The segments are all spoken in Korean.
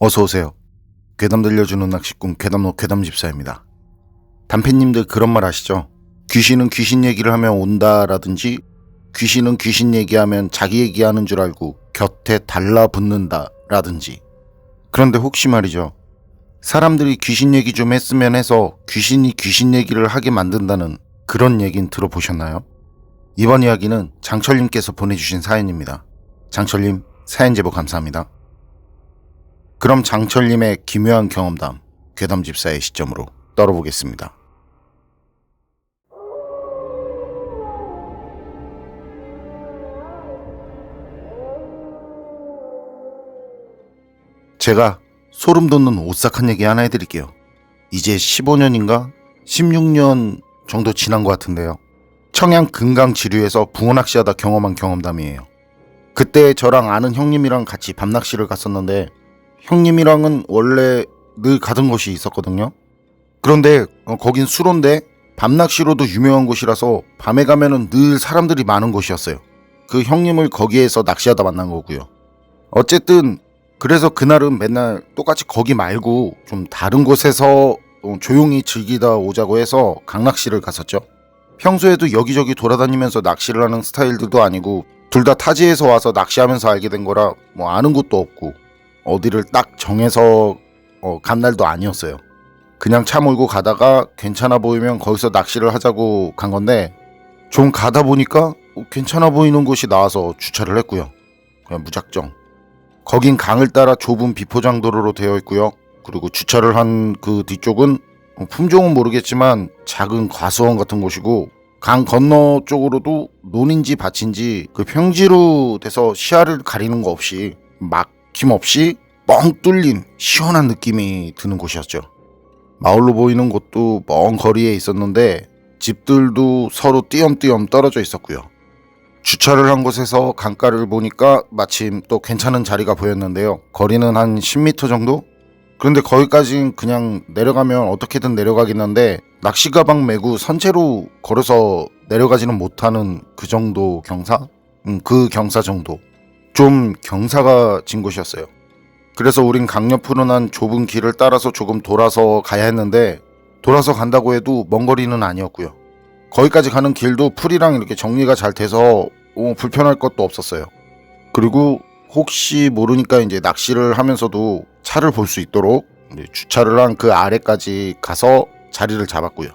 어서오세요. 괴담 들려주는 낚시꾼 괴담노 괴담집사입니다. 단팬님들 그런 말 아시죠? 귀신은 귀신 얘기를 하면 온다라든지 귀신은 귀신 얘기하면 자기 얘기하는 줄 알고 곁에 달라붙는다 라든지. 그런데 혹시 말이죠, 사람들이 귀신 얘기 좀 했으면 해서 귀신이 귀신 얘기를 하게 만든다는 그런 얘기는 들어보셨나요? 이번 이야기는 장철님께서 보내주신 사연입니다. 장철님 사연 제보 감사합니다. 그럼 장철님의 기묘한 경험담 괴담집사의 시점으로 떨어보겠습니다. 제가 소름 돋는 오싹한 얘기 하나 해드릴게요. 이제 15년인가 16년 정도 지난 것 같은데요. 청양 금강지류에서 붕어낚시하다 경험한 경험담이에요. 그때 저랑 아는 형님이랑 같이 밤낚시를 갔었는데 형님이랑은 원래 늘 가던 곳이 있었거든요. 그런데 거긴 수로인데 밤낚시로도 유명한 곳이라서 밤에 가면은 늘 사람들이 많은 곳이었어요. 그 형님을 거기에서 낚시하다 만난 거고요. 어쨌든 그래서 그날은 맨날 똑같이 거기 말고 좀 다른 곳에서 조용히 즐기다 오자고 해서 강낚시를 갔었죠. 평소에도 여기저기 돌아다니면서 낚시를 하는 스타일들도 아니고 둘 다 타지에서 와서 낚시하면서 알게 된 거라 뭐 아는 곳도 없고 어디를 딱 정해서 간 날도 아니었어요. 그냥 차 몰고 가다가 괜찮아 보이면 거기서 낚시를 하자고 간 건데 좀 가다 보니까 괜찮아 보이는 곳이 나와서 주차를 했고요. 그냥 무작정. 거긴 강을 따라 좁은 비포장도로로 되어 있고요. 그리고 주차를 한 그 뒤쪽은 품종은 모르겠지만 작은 과수원 같은 곳이고 강 건너 쪽으로도 논인지 밭인지 그 평지로 돼서 시야를 가리는 거 없이 막힘없이 뻥 뚫린 시원한 느낌이 드는 곳이었죠. 마을로 보이는 곳도 먼 거리에 있었는데 집들도 서로 띄엄띄엄 떨어져 있었고요. 주차를 한 곳에서 강가를 보니까 마침 또 괜찮은 자리가 보였는데요. 거리는 한 10m 정도? 그런데 거기까진 그냥 내려가면 어떻게든 내려가긴 한데 낚시 가방 메고 선체로 걸어서 내려가지는 못하는 그 정도 경사? 그 경사 정도. 좀 경사가 진 곳이었어요. 그래서 우린 강 옆으로 난 좁은 길을 따라서 조금 돌아서 가야 했는데 돌아서 간다고 해도 먼 거리는 아니었고요. 거기까지 가는 길도 풀이랑 이렇게 정리가 잘 돼서 불편할 것도 없었어요. 그리고 혹시 모르니까 이제 낚시를 하면서도 차를 볼 수 있도록 주차를 한 그 아래까지 가서 자리를 잡았고요.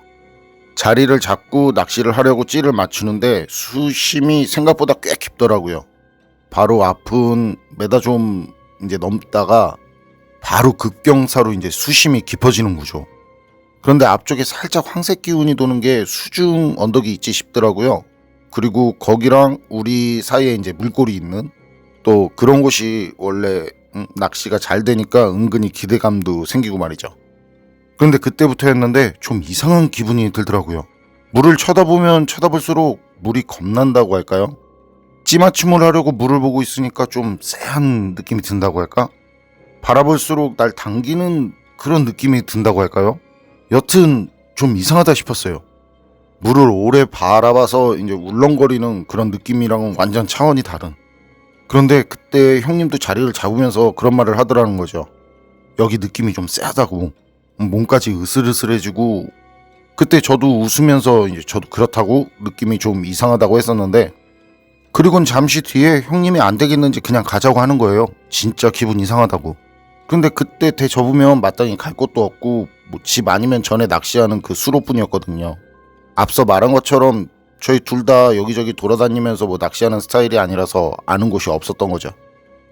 자리를 잡고 낚시를 하려고 찌를 맞추는데 수심이 생각보다 꽤 깊더라고요. 바로 앞은 메다 좀 이제 넘다가 바로 급경사로 이제 수심이 깊어지는 거죠. 그런데 앞쪽에 살짝 황색 기운이 도는 게 수중 언덕이 있지 싶더라고요. 그리고 거기랑 우리 사이에 이제 물골이 있는 또 그런 곳이 원래 낚시가 잘 되니까 은근히 기대감도 생기고 말이죠. 그런데 그때부터였는데 좀 이상한 기분이 들더라고요. 물을 쳐다보면 쳐다볼수록 물이 겁난다고 할까요? 찌맞춤을 하려고 물을 보고 있으니까 좀 쎄한 느낌이 든다고 할까? 바라볼수록 날 당기는 그런 느낌이 든다고 할까요? 여튼 좀 이상하다 싶었어요. 물을 오래 바라봐서 이제 울렁거리는 그런 느낌이랑은 완전 차원이 다른. 그런데 그때 형님도 자리를 잡으면서 그런 말을 하더라는 거죠. 여기 느낌이 좀 쎄하다고. 몸까지 으슬으슬해지고. 그때 저도 웃으면서 이제 저도 그렇다고 느낌이 좀 이상하다고 했었는데 그리고는 잠시 뒤에 형님이 안 되겠는지 그냥 가자고 하는 거예요. 진짜 기분 이상하다고. 근데 그때 대 접으면 마땅히 갈 곳도 없고 뭐 집 아니면 전에 낚시하는 그 수로뿐이었거든요. 앞서 말한 것처럼 저희 둘 다 여기저기 돌아다니면서 뭐 낚시하는 스타일이 아니라서 아는 곳이 없었던 거죠.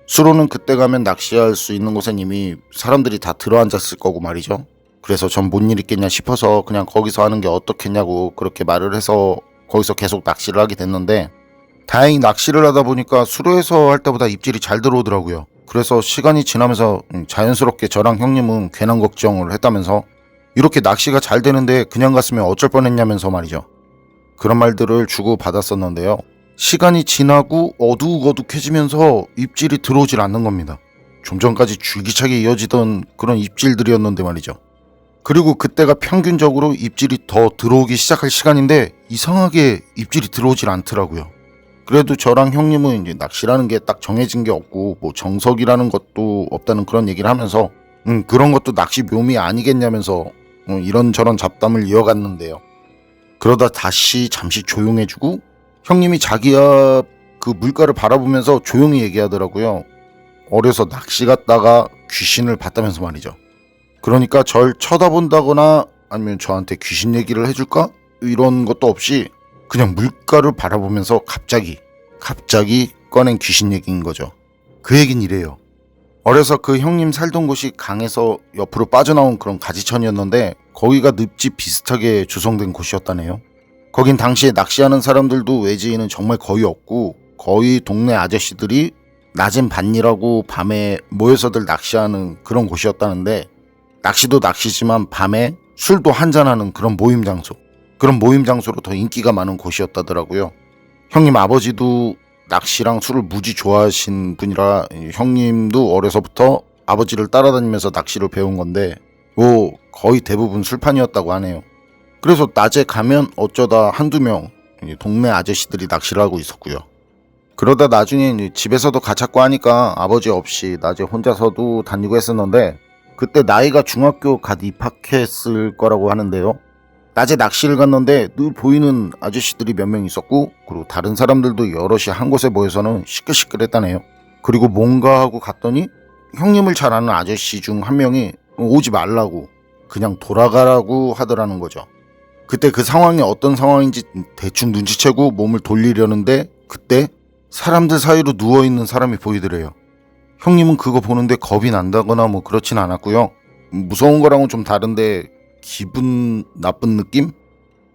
수로는 그때 가면 낚시할 수 있는 곳엔 이미 사람들이 다 들어앉았을 거고 말이죠. 그래서 전 뭔 일 있겠냐 싶어서 그냥 거기서 하는 게 어떻겠냐고 그렇게 말을 해서 거기서 계속 낚시를 하게 됐는데 다행히 낚시를 하다 보니까 수로에서 할 때보다 입질이 잘 들어오더라고요. 그래서 시간이 지나면서 자연스럽게 저랑 형님은 괜한 걱정을 했다면서 이렇게 낚시가 잘 되는데 그냥 갔으면 어쩔 뻔했냐면서 말이죠. 그런 말들을 주고 받았었는데요. 시간이 지나고 어둑어둑해지면서 입질이 들어오질 않는 겁니다. 좀 전까지 줄기차게 이어지던 그런 입질들이었는데 말이죠. 그리고 그때가 평균적으로 입질이 더 들어오기 시작할 시간인데 이상하게 입질이 들어오질 않더라고요. 그래도 저랑 형님은 이제 낚시라는 게 딱 정해진 게 없고 뭐 정석이라는 것도 없다는 그런 얘기를 하면서 그런 것도 낚시 묘미 아니겠냐면서 이런저런 잡담을 이어갔는데요. 그러다 다시 잠시 조용해지고 형님이 자기야 그 물가를 바라보면서 조용히 얘기하더라고요. 어려서 낚시 갔다가 귀신을 봤다면서 말이죠. 그러니까 절 쳐다본다거나 아니면 저한테 귀신 얘기를 해줄까? 이런 것도 없이 그냥 물가를 바라보면서 갑자기 꺼낸 귀신 얘기인 거죠. 그 얘긴 이래요. 어려서 그 형님 살던 곳이 강에서 옆으로 빠져나온 그런 가지천이었는데 거기가 늪집 비슷하게 조성된 곳이었다네요. 거긴 당시에 낚시하는 사람들도 외지인은 정말 거의 없고 거의 동네 아저씨들이 낮엔 밭일하고 밤에 모여서들 낚시하는 그런 곳이었다는데 낚시도 낚시지만 밤에 술도 한잔하는 그런 모임 장소, 그런 모임 장소로 더 인기가 많은 곳이었다더라고요. 형님 아버지도 낚시랑 술을 무지 좋아하신 분이라 형님도 어려서부터 아버지를 따라다니면서 낚시를 배운 건데 뭐 거의 대부분 술판이었다고 하네요. 그래서 낮에 가면 어쩌다 한두 명 동네 아저씨들이 낚시를 하고 있었고요. 그러다 나중에 집에서도 가찾고 하니까 아버지 없이 낮에 혼자서도 다니고 했었는데 그때 나이가 중학교 갓 입학했을 거라고 하는데요. 낮에 낚시를 갔는데 늘 보이는 아저씨들이 몇 명 있었고 그리고 다른 사람들도 여럿이 한 곳에 모여서는 시끌시끌했다네요. 그리고 뭔가 하고 갔더니 형님을 잘 아는 아저씨 중 한 명이 오지 말라고 그냥 돌아가라고 하더라는 거죠. 그때 그 상황이 어떤 상황인지 대충 눈치채고 몸을 돌리려는데 그때 사람들 사이로 누워있는 사람이 보이더래요. 형님은 그거 보는데 겁이 난다거나 뭐 그렇진 않았고요. 무서운 거랑은 좀 다른데 기분 나쁜 느낌?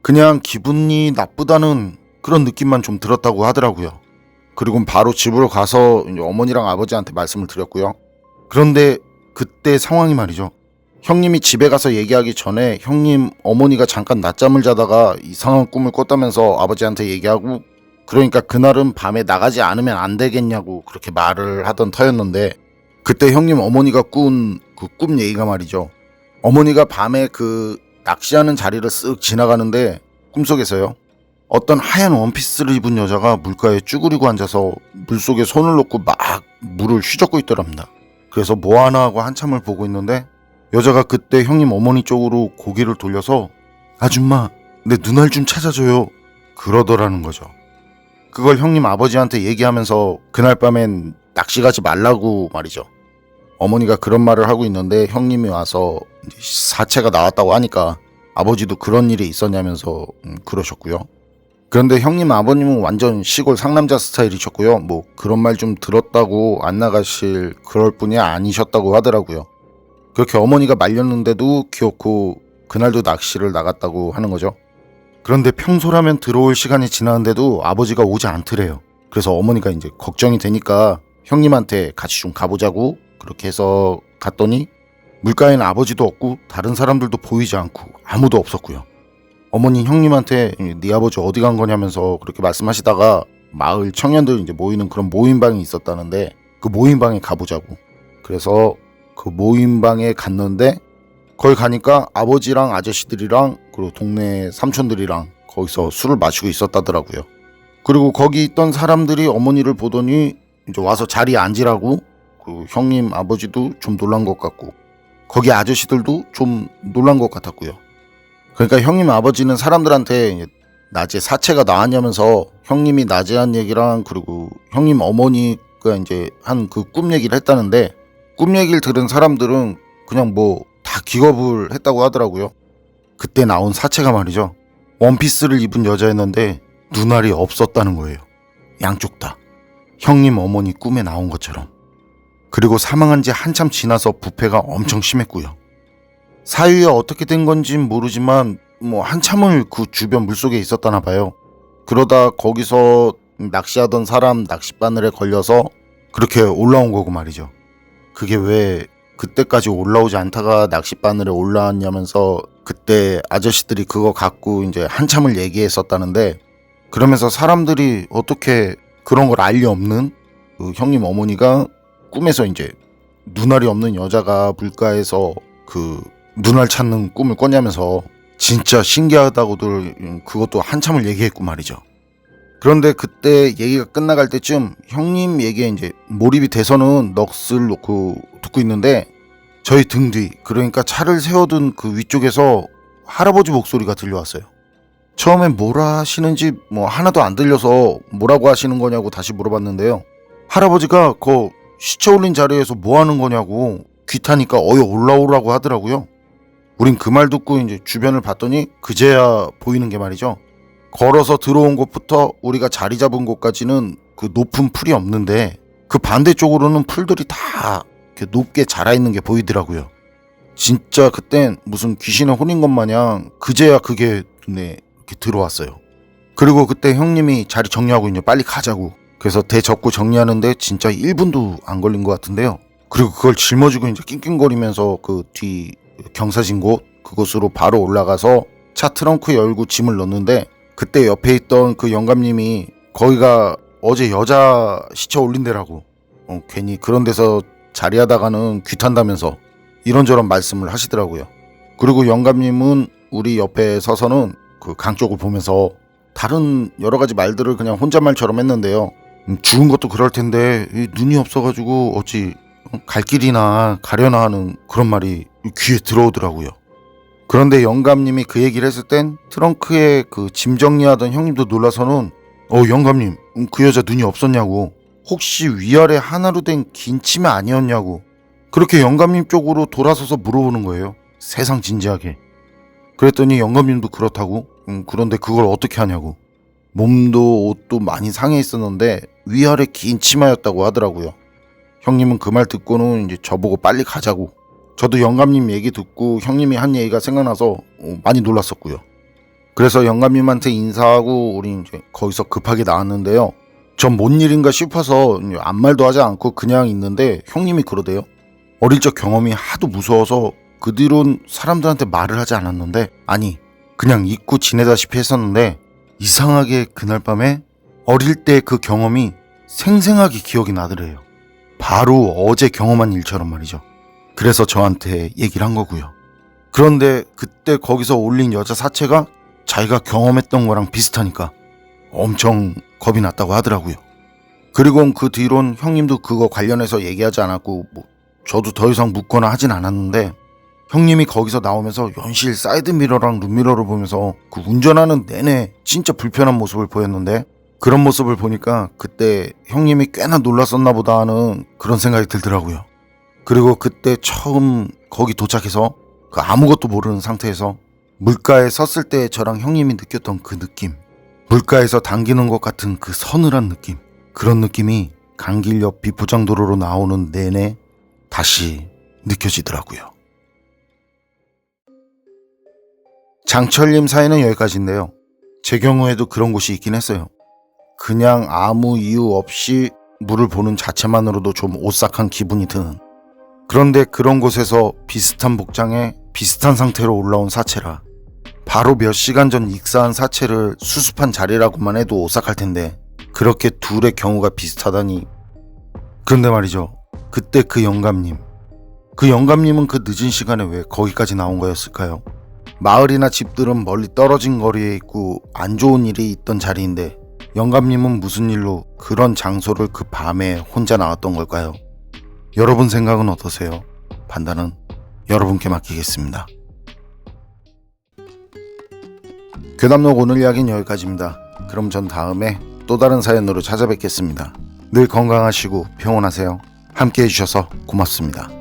그냥 기분이 나쁘다는 그런 느낌만 좀 들었다고 하더라고요. 그리고 바로 집으로 가서 이제 어머니랑 아버지한테 말씀을 드렸고요. 그런데 그때 상황이 말이죠. 형님이 집에 가서 얘기하기 전에 형님 어머니가 잠깐 낮잠을 자다가 이상한 꿈을 꿨다면서 아버지한테 얘기하고 그러니까 그날은 밤에 나가지 않으면 안 되겠냐고 그렇게 말을 하던 터였는데 그때 형님 어머니가 꾼 그 꿈 얘기가 말이죠. 어머니가 밤에 그 낚시하는 자리를 쓱 지나가는데 꿈속에서요. 어떤 하얀 원피스를 입은 여자가 물가에 쭈그리고 앉아서 물속에 손을 놓고 막 물을 휘젓고 있더랍니다. 그래서 뭐하나 하고 한참을 보고 있는데 여자가 그때 형님 어머니 쪽으로 고개를 돌려서 아줌마 내 눈알 좀 찾아줘요 그러더라는 거죠. 그걸 형님 아버지한테 얘기하면서 그날 밤엔 낚시 가지 말라고 말이죠. 어머니가 그런 말을 하고 있는데 형님이 와서 사체가 나왔다고 하니까 아버지도 그런 일이 있었냐면서 그러셨고요. 그런데 형님 아버님은 완전 시골 상남자 스타일이셨고요. 뭐 그런 말 좀 들었다고 안 나가실 그럴 분이 아니셨다고 하더라고요. 그렇게 어머니가 말렸는데도 기어코 그날도 낚시를 나갔다고 하는 거죠. 그런데 평소라면 들어올 시간이 지났는데도 아버지가 오지 않더래요. 그래서 어머니가 이제 걱정이 되니까 형님한테 같이 좀 가보자고 그렇게 해서 갔더니 물가에는 아버지도 없고 다른 사람들도 보이지 않고 아무도 없었고요. 어머니 형님한테 네 아버지 어디 간 거냐면서 그렇게 말씀하시다가 마을 청년들 이제 모이는 그런 모임방이 있었다는데 그 모임방에 가보자고. 그래서 그 모임방에 갔는데 거기 가니까 아버지랑 아저씨들이랑 그리고 동네 삼촌들이랑 거기서 술을 마시고 있었다더라고요. 그리고 거기 있던 사람들이 어머니를 보더니 이제 와서 자리에 앉으라고 그 형님 아버지도 좀 놀란 것 같고 거기 아저씨들도 좀 놀란 것 같았고요. 그러니까 형님 아버지는 사람들한테 낮에 사체가 나왔냐면서 형님이 낮에 한 얘기랑 그리고 형님 어머니가 이제 한 그 꿈 얘기를 했다는데 꿈 얘기를 들은 사람들은 그냥 뭐 다 기겁을 했다고 하더라고요. 그때 나온 사체가 말이죠. 원피스를 입은 여자였는데 눈알이 없었다는 거예요. 양쪽 다. 형님 어머니 꿈에 나온 것처럼. 그리고 사망한 지 한참 지나서 부패가 엄청 심했고요. 사유가 어떻게 된 건진 모르지만 뭐 한참을 그 주변 물속에 있었다나 봐요. 그러다 거기서 낚시하던 사람 낚싯바늘에 걸려서 그렇게 올라온 거고 말이죠. 그게 왜 그때까지 올라오지 않다가 낚싯바늘에 올라왔냐면서 그때 아저씨들이 그거 갖고 이제 한참을 얘기했었다는데 그러면서 사람들이 어떻게 그런 걸 알 리 없는 그 형님 어머니가 꿈에서 이제 눈알이 없는 여자가 물가에서 그 눈알 찾는 꿈을 꿨냐면서 진짜 신기하다고들 그것도 한참을 얘기했고 말이죠. 그런데 그때 얘기가 끝나갈 때쯤 형님 얘기에 이제 몰입이 돼서는 넋을 놓고 듣고 있는데 저희 등 뒤, 그러니까 차를 세워둔 그 위쪽에서 할아버지 목소리가 들려왔어요. 처음엔 뭐라 하시는지 하나도 안 들려서 뭐라고 하시는 거냐고 다시 물어봤는데요. 할아버지가 그 시체 올린 자리에서 뭐 하는 거냐고 귀타니까 어여 올라오라고 하더라고요. 우린 그 말 듣고 이제 주변을 봤더니 그제야 보이는 게 말이죠. 걸어서 들어온 곳부터 우리가 자리 잡은 곳까지는 그 높은 풀이 없는데 그 반대쪽으로는 풀들이 다 이렇게 높게 자라있는 게 보이더라고요. 진짜 그땐 무슨 귀신의 혼인 것 마냥 그제야 그게 눈에 이렇게 들어왔어요. 그리고 그때 형님이 자리 정리하고 이제 빨리 가자고, 그래서 대접고 정리하는데 진짜 1분도 안 걸린 것 같은데요. 그리고 그걸 짊어지고 이제 낑낑거리면서 그 뒤 경사진 곳, 그곳으로 바로 올라가서 차 트렁크 열고 짐을 넣는데 그때 옆에 있던 그 영감님이 거기가 어제 여자 시체 올린 데라고, 괜히 그런 데서 자리하다가는 귀탄다면서 이런저런 말씀을 하시더라고요. 그리고 영감님은 우리 옆에 서서는 그 강 쪽을 보면서 다른 여러 가지 말들을 그냥 혼잣말처럼 했는데요. 죽은 것도 그럴 텐데 눈이 없어가지고 어찌 갈 길이나 가려나 하는 그런 말이 귀에 들어오더라고요. 그런데 영감님이 그 얘기를 했을 땐 트렁크에 그 짐 정리하던 형님도 놀라서는 영감님, 그 여자 눈이 없었냐고, 혹시 위아래 하나로 된 긴 치마 아니었냐고 그렇게 영감님 쪽으로 돌아서서 물어보는 거예요. 세상 진지하게. 그랬더니 영감님도 그렇다고, 그런데 그걸 어떻게 하냐고. 몸도 옷도 많이 상해 있었는데 위아래 긴 치마였다고 하더라고요. 형님은 그 말 듣고는 이제 저보고 빨리 가자고. 저도 영감님 얘기 듣고 형님이 한 얘기가 생각나서 많이 놀랐었고요. 그래서 영감님한테 인사하고 우리 이제 거기서 급하게 나왔는데요. 전 뭔 일인가 싶어서 아무 말도 하지 않고 그냥 있는데 형님이 그러대요. 어릴 적 경험이 하도 무서워서 그 뒤론 사람들한테 말을 하지 않았는데, 아니 그냥 잊고 지내다시피 했었는데 이상하게 그날 밤에 어릴 때 그 경험이 생생하게 기억이 나더래요. 바로 어제 경험한 일처럼 말이죠. 그래서 저한테 얘기를 한 거고요. 그런데 그때 거기서 올린 여자 사체가 자기가 경험했던 거랑 비슷하니까 엄청 겁이 났다고 하더라고요. 그리고 그 뒤론 형님도 그거 관련해서 얘기하지 않았고 저도 더 이상 묻거나 하진 않았는데, 형님이 거기서 나오면서 연실 사이드미러랑 룸미러를 보면서 그 운전하는 내내 진짜 불편한 모습을 보였는데, 그런 모습을 보니까 그때 형님이 꽤나 놀랐었나 보다 하는 그런 생각이 들더라고요. 그리고 그때 처음 거기 도착해서 그 아무것도 모르는 상태에서 물가에 섰을 때 저랑 형님이 느꼈던 그 느낌, 물가에서 당기는 것 같은 그 서늘한 느낌, 그런 느낌이 강길역 비포장도로로 나오는 내내 다시 느껴지더라고요. 장철님 사연은 여기까지인데요. 제 경우에도 그런 곳이 있긴 했어요. 그냥 아무 이유 없이 물을 보는 자체만으로도 좀 오싹한 기분이 드는, 그런데 그런 곳에서 비슷한 복장에 비슷한 상태로 올라온 사체라 바로 몇 시간 전 익사한 사체를 수습한 자리라고만 해도 오싹할 텐데 그렇게 둘의 경우가 비슷하다니. 그런데 말이죠, 그때 그 영감님은 그 늦은 시간에 왜 거기까지 나온 거였을까요? 마을이나 집들은 멀리 떨어진 거리에 있고 안 좋은 일이 있던 자리인데 영감님은 무슨 일로 그런 장소를 그 밤에 혼자 나왔던 걸까요? 여러분 생각은 어떠세요? 판단은 여러분께 맡기겠습니다. 괴담록 오늘 이야기는 여기까지입니다. 그럼 전 다음에 또 다른 사연으로 찾아뵙겠습니다. 늘 건강하시고 평온하세요. 함께 해주셔서 고맙습니다.